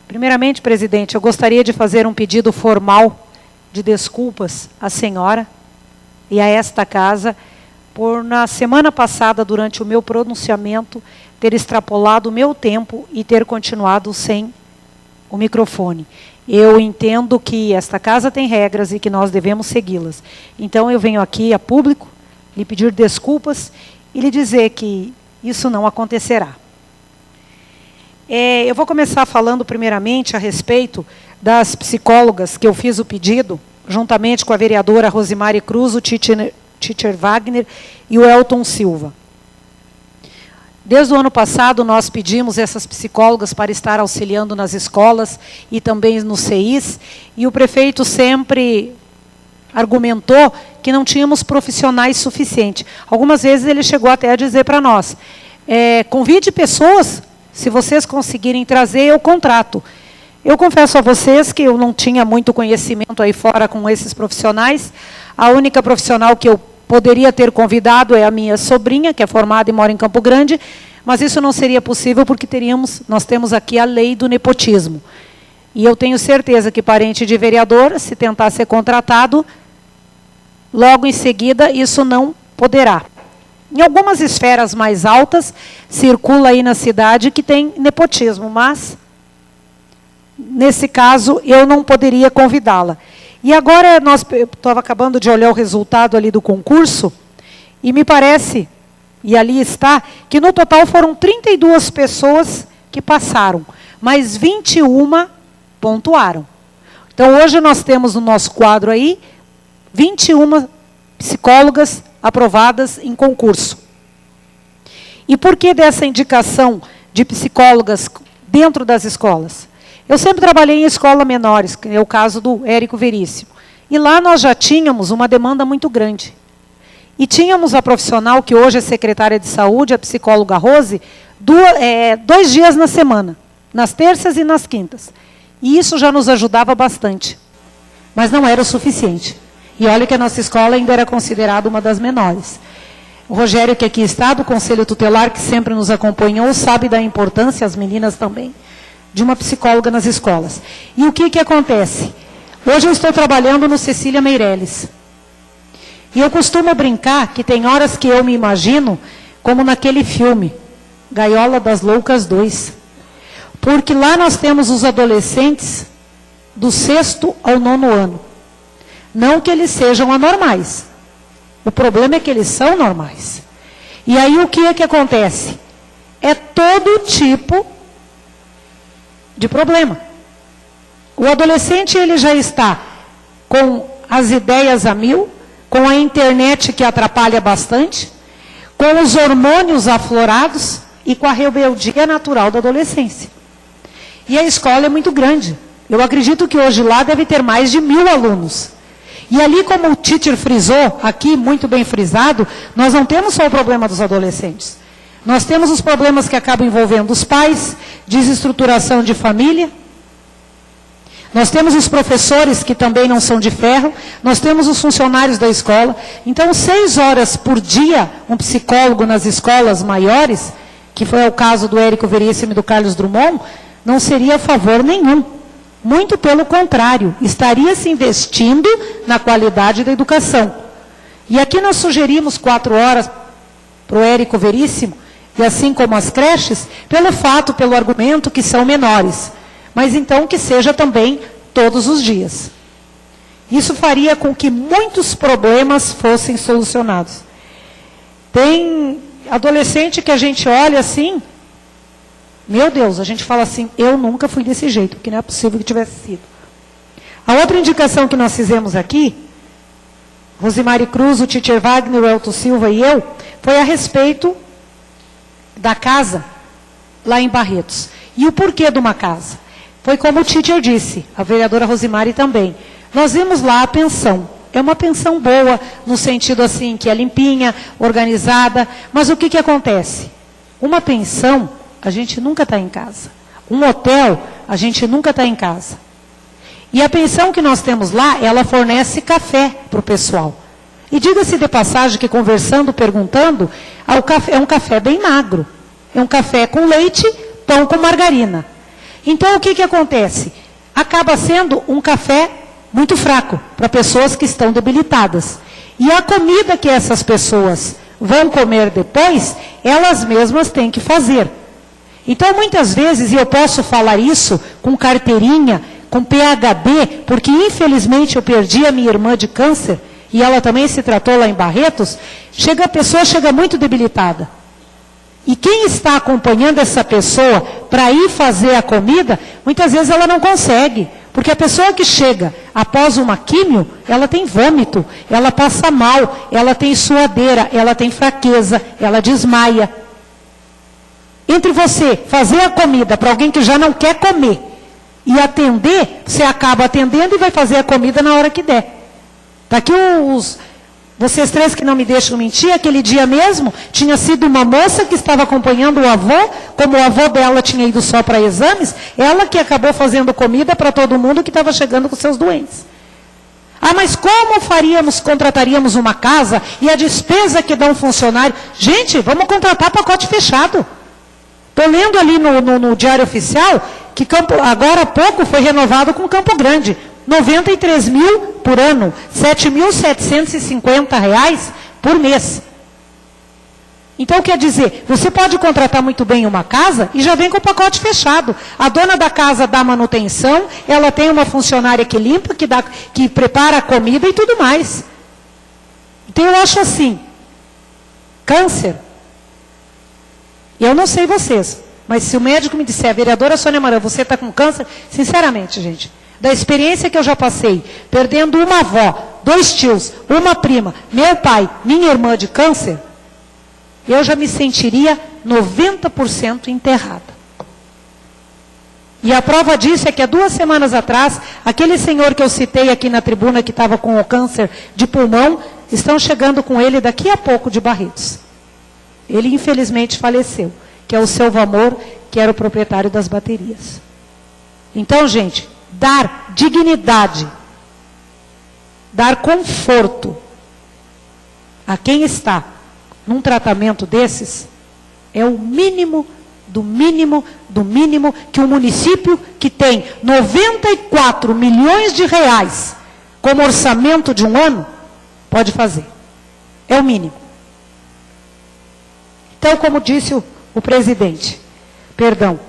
Primeiramente, presidente, eu gostaria de fazer um pedido formal de desculpas à senhora e a esta casa por, na semana passada, durante o meu pronunciamento, ter extrapolado o meu tempo e ter continuado sem o microfone. Eu entendo que esta casa tem regras e que nós devemos segui-las. Então, eu venho aqui a público lhe pedir desculpas e lhe dizer que isso não acontecerá. Eu vou começar falando primeiramente a respeito das psicólogas que eu fiz o pedido, juntamente com a vereadora Rosimari Cruz, o Teacher Wagner e o Elton Silva. Desde o ano passado, nós pedimos essas psicólogas para estar auxiliando nas escolas e também nos CIs, e o prefeito sempre argumentou que não tínhamos profissionais suficientes. Algumas vezes ele chegou até a dizer para nós, convide pessoas, se vocês conseguirem trazer, eu contrato. Eu confesso a vocês que eu não tinha muito conhecimento aí fora com esses profissionais. A única profissional que eu poderia ter convidado é a minha sobrinha, que é formada e mora em Campo Grande, mas isso não seria possível porque nós temos aqui a lei do nepotismo. E eu tenho certeza que parente de vereador, se tentar ser contratado, logo em seguida isso não poderá. Em algumas esferas mais altas, circula aí na cidade que tem nepotismo, mas, nesse caso, eu não poderia convidá-la. E agora, eu estava acabando de olhar o resultado ali do concurso, e me parece, e ali está, que no total foram 32 pessoas que passaram, mas 21 pontuaram. Então, hoje nós temos no nosso quadro aí, 21 psicólogas aprovadas em concurso. E por que dessa indicação de psicólogas dentro das escolas? Eu sempre trabalhei em escola menores, que é o caso do Érico Veríssimo. E lá nós já tínhamos uma demanda muito grande. E tínhamos a profissional, que hoje é secretária de saúde, a psicóloga Rose, 2 dias na semana, nas terças e nas quintas. E isso já nos ajudava bastante. Mas não era o suficiente. E olha que a nossa escola ainda era considerada uma das menores. O Rogério, que aqui está, do Conselho Tutelar, que sempre nos acompanhou, sabe da importância, as meninas também, de uma psicóloga nas escolas. E o que acontece? Hoje eu estou trabalhando no Cecília Meirelles. E eu costumo brincar que tem horas que eu me imagino como naquele filme, Gaiola das Loucas 2. Porque lá nós temos os adolescentes do 6º ao 9º ano. Não que eles sejam anormais. O problema é que eles são normais. E aí o que acontece? É todo tipo de problema. O adolescente ele já está com as ideias a mil, com a internet que atrapalha bastante, com os hormônios aflorados e com a rebeldia natural da adolescência. E a escola é muito grande. Eu acredito que hoje lá deve ter mais de 1000 alunos. E ali, como o teacher frisou, aqui muito bem frisado, nós não temos só o problema dos adolescentes. Nós temos os problemas que acabam envolvendo os pais, desestruturação de família. Nós temos os professores que também não são de ferro. Nós temos os funcionários da escola. Então, 6 horas por dia, um psicólogo nas escolas maiores, que foi o caso do Érico Veríssimo e do Carlos Drummond, não seria a favor nenhum. Muito pelo contrário, estaria se investindo na qualidade da educação. E aqui nós sugerimos 4 horas para o Érico Veríssimo, e assim como as creches, pelo argumento que são menores. Mas então que seja também todos os dias. Isso faria com que muitos problemas fossem solucionados. Tem adolescente que a gente olha assim, meu Deus, a gente fala assim, eu nunca fui desse jeito, porque não é possível que tivesse sido. A outra indicação que nós fizemos aqui, Rosimari Cruz, o Teacher Wagner, o Elton Silva e eu, foi a respeito da casa lá em Barretos. E o porquê de uma casa? Foi como o Teacher disse, a vereadora Rosimari também. Nós vimos lá a pensão. É uma pensão boa, no sentido assim, que é limpinha, organizada, mas o que acontece? Uma pensão, a gente nunca está em casa. Um hotel, a gente nunca está em casa. E a pensão que nós temos lá, ela fornece café para o pessoal. E diga-se de passagem que conversando, perguntando, é um café bem magro. É um café com leite, pão com margarina. Então, o que acontece? Acaba sendo um café muito fraco para pessoas que estão debilitadas. E a comida que essas pessoas vão comer depois, elas mesmas têm que fazer. Então, muitas vezes, e eu posso falar isso com carteirinha, com PhD, porque infelizmente eu perdi a minha irmã de câncer, e ela também se tratou lá em Barretos, a pessoa chega muito debilitada. E quem está acompanhando essa pessoa para ir fazer a comida, muitas vezes ela não consegue. Porque a pessoa que chega após uma químio, ela tem vômito, ela passa mal, ela tem suadeira, ela tem fraqueza, ela desmaia. Entre você fazer a comida para alguém que já não quer comer e atender, você acaba atendendo e vai fazer a comida na hora que der. Está aqui vocês três que não me deixam mentir, aquele dia mesmo, tinha sido uma moça que estava acompanhando o avô, como o avô dela tinha ido só para exames, ela que acabou fazendo comida para todo mundo que estava chegando com seus doentes. Ah, mas como contrataríamos uma casa e a despesa que dá um funcionário? Gente, vamos contratar pacote fechado. Estou lendo ali no Diário Oficial que agora há pouco foi renovado com Campo Grande. 93 mil por ano, R$ 7.750 por mês. Então, quer dizer, você pode contratar muito bem uma casa e já vem com o pacote fechado. A dona da casa dá manutenção, ela tem uma funcionária que limpa, que prepara a comida e tudo mais. Então, eu acho assim, câncer, eu não sei vocês, mas se o médico me disser, vereadora Sônia Maran, você está com câncer, sinceramente, gente, da experiência que eu já passei, perdendo uma avó, 2 tios, uma prima, meu pai, minha irmã de câncer, eu já me sentiria 90% enterrada. E a prova disso é que há 2 semanas atrás, aquele senhor que eu citei aqui na tribuna, que estava com o câncer de pulmão, estão chegando com ele daqui a pouco de Barretos. Ele infelizmente faleceu, que é o seu Amor, que era o proprietário das baterias. Então, gente, dar dignidade, dar conforto a quem está num tratamento desses, é o mínimo do mínimo do mínimo que um município que tem 94 milhões de reais como orçamento de um ano, pode fazer. É o mínimo. Então, como disse o presidente, perdão,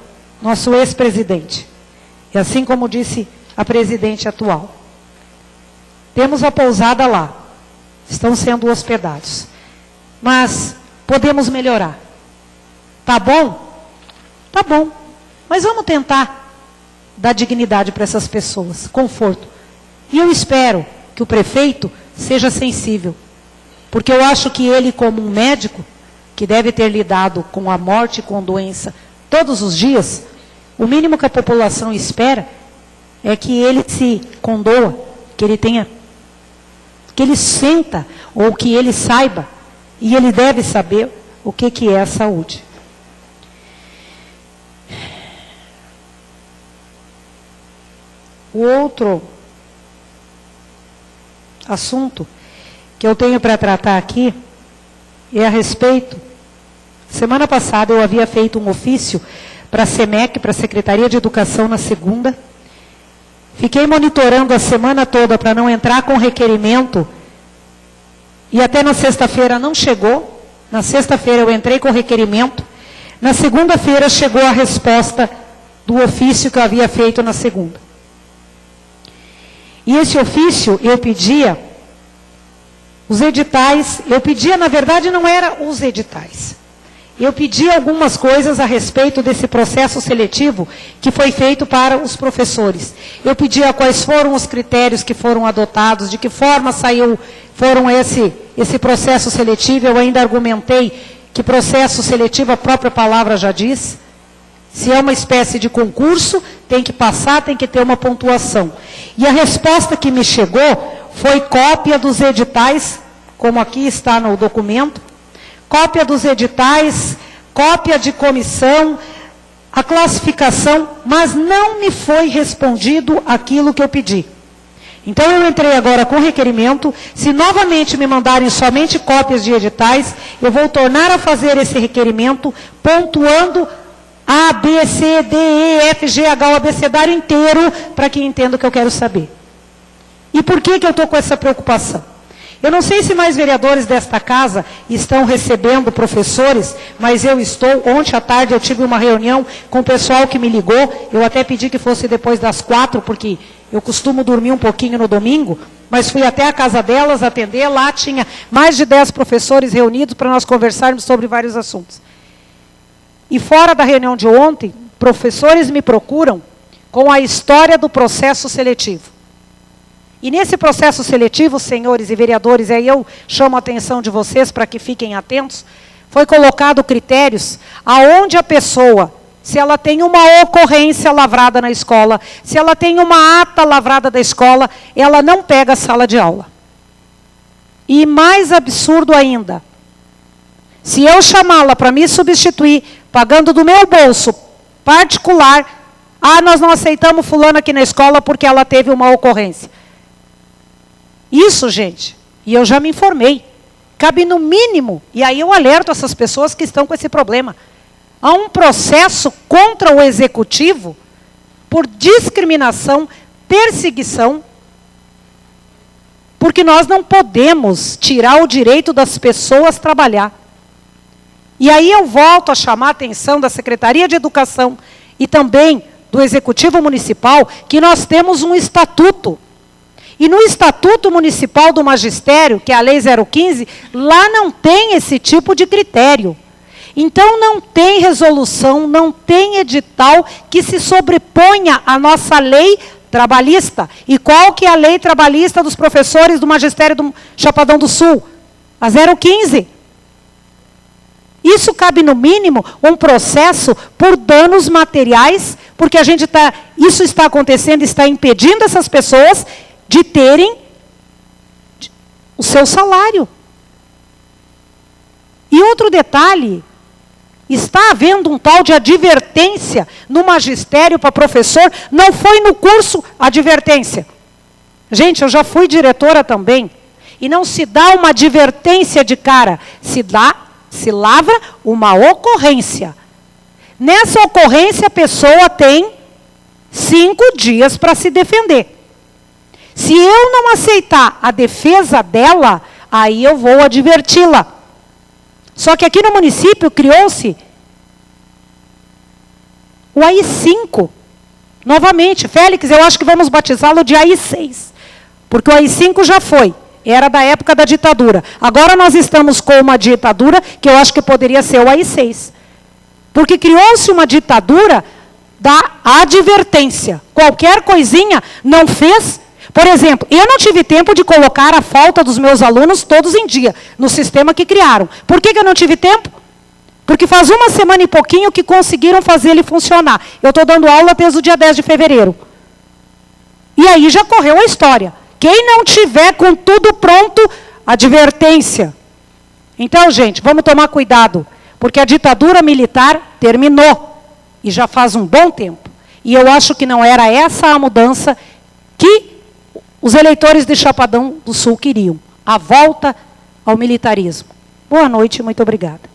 nosso ex-presidente, e assim como disse a presidente atual, temos a pousada lá, estão sendo hospedados, mas podemos melhorar. Tá bom? Tá bom, mas vamos tentar dar dignidade para essas pessoas, conforto. E eu espero que o prefeito seja sensível, porque eu acho que ele, como um médico, que deve ter lidado com a morte e com doença todos os dias, o mínimo que a população espera é que ele se condoa, que ele tenha, que ele sinta, ou que ele saiba, e ele deve saber o que é a saúde. O outro assunto que eu tenho para tratar aqui é a respeito. Semana passada eu havia feito um ofício para a SEMEC, para a Secretaria de Educação, na segunda. Fiquei monitorando a semana toda para não entrar com requerimento. E até na sexta-feira não chegou. Na sexta-feira eu entrei com requerimento. Na segunda-feira chegou a resposta do ofício que eu havia feito na segunda. E esse ofício eu pedia os editais, na verdade não era os editais. Eu pedi algumas coisas a respeito desse processo seletivo que foi feito para os professores. Eu pedia quais foram os critérios que foram adotados, de que forma foram esse processo seletivo. Eu ainda argumentei que processo seletivo, a própria palavra já diz. Se é uma espécie de concurso, tem que passar, tem que ter uma pontuação. E a resposta que me chegou foi cópia dos editais, como aqui está no documento, cópia dos editais, cópia de comissão, a classificação, mas não me foi respondido aquilo que eu pedi. Então eu entrei agora com requerimento, se novamente me mandarem somente cópias de editais, eu vou tornar a fazer esse requerimento, pontuando A, B, C, D, E, F, G, H, o abecedário inteiro, para que entenda o que eu quero saber. E por que eu estou com essa preocupação? Eu não sei se mais vereadores desta casa estão recebendo professores, mas eu estou. Ontem à tarde eu tive uma reunião com o pessoal que me ligou. Eu até pedi que fosse depois das 4, porque eu costumo dormir um pouquinho no domingo, mas fui até a casa delas atender. Lá tinha mais de 10 professores reunidos para nós conversarmos sobre vários assuntos. E fora da reunião de ontem, professores me procuram com a história do processo seletivo. E nesse processo seletivo, senhores e vereadores, aí eu chamo a atenção de vocês para que fiquem atentos, foi colocado critérios aonde a pessoa, se ela tem uma ocorrência lavrada na escola, se ela tem uma ata lavrada da escola, ela não pega a sala de aula. E mais absurdo ainda, se eu chamá-la para me substituir, pagando do meu bolso particular, nós não aceitamos fulana aqui na escola porque ela teve uma ocorrência. Isso, gente, e eu já me informei, cabe no mínimo, e aí eu alerto essas pessoas que estão com esse problema, há um processo contra o executivo por discriminação, perseguição, porque nós não podemos tirar o direito das pessoas trabalhar. E aí eu volto a chamar a atenção da Secretaria de Educação e também do Executivo Municipal, que nós temos um estatuto. E no Estatuto Municipal do Magistério, que é a Lei 015, lá não tem esse tipo de critério. Então não tem resolução, não tem edital que se sobreponha à nossa lei trabalhista. E qual que é a lei trabalhista dos professores do Magistério do Chapadão do Sul? A 015. Isso cabe, no mínimo, um processo por danos materiais, porque isso está acontecendo, está impedindo essas pessoas de terem o seu salário. E outro detalhe, está havendo um tal de advertência no magistério para professor, não foi no curso advertência. Gente, eu já fui diretora também, e não se dá uma advertência de cara, se lavra uma ocorrência. Nessa ocorrência, a pessoa tem 5 dias para se defender. Se eu não aceitar a defesa dela, aí eu vou adverti-la. Só que aqui no município criou-se o AI-5. Novamente, Félix, eu acho que vamos batizá-lo de AI-6. Porque o AI-5 já foi. Era da época da ditadura. Agora nós estamos com uma ditadura que eu acho que poderia ser o AI-6. Porque criou-se uma ditadura da advertência. Qualquer coisinha não fez. Por exemplo, eu não tive tempo de colocar a falta dos meus alunos todos em dia, no sistema que criaram. Por que eu não tive tempo? Porque faz 1 semana e pouquinho que conseguiram fazer ele funcionar. Eu estou dando aula desde o dia 10 de fevereiro. E aí já correu a história. Quem não tiver com tudo pronto, advertência. Então, gente, vamos tomar cuidado, porque a ditadura militar terminou, e já faz um bom tempo. E eu acho que não era essa a mudança que os eleitores de Chapadão do Sul queriam. A volta ao militarismo. Boa noite e muito obrigada.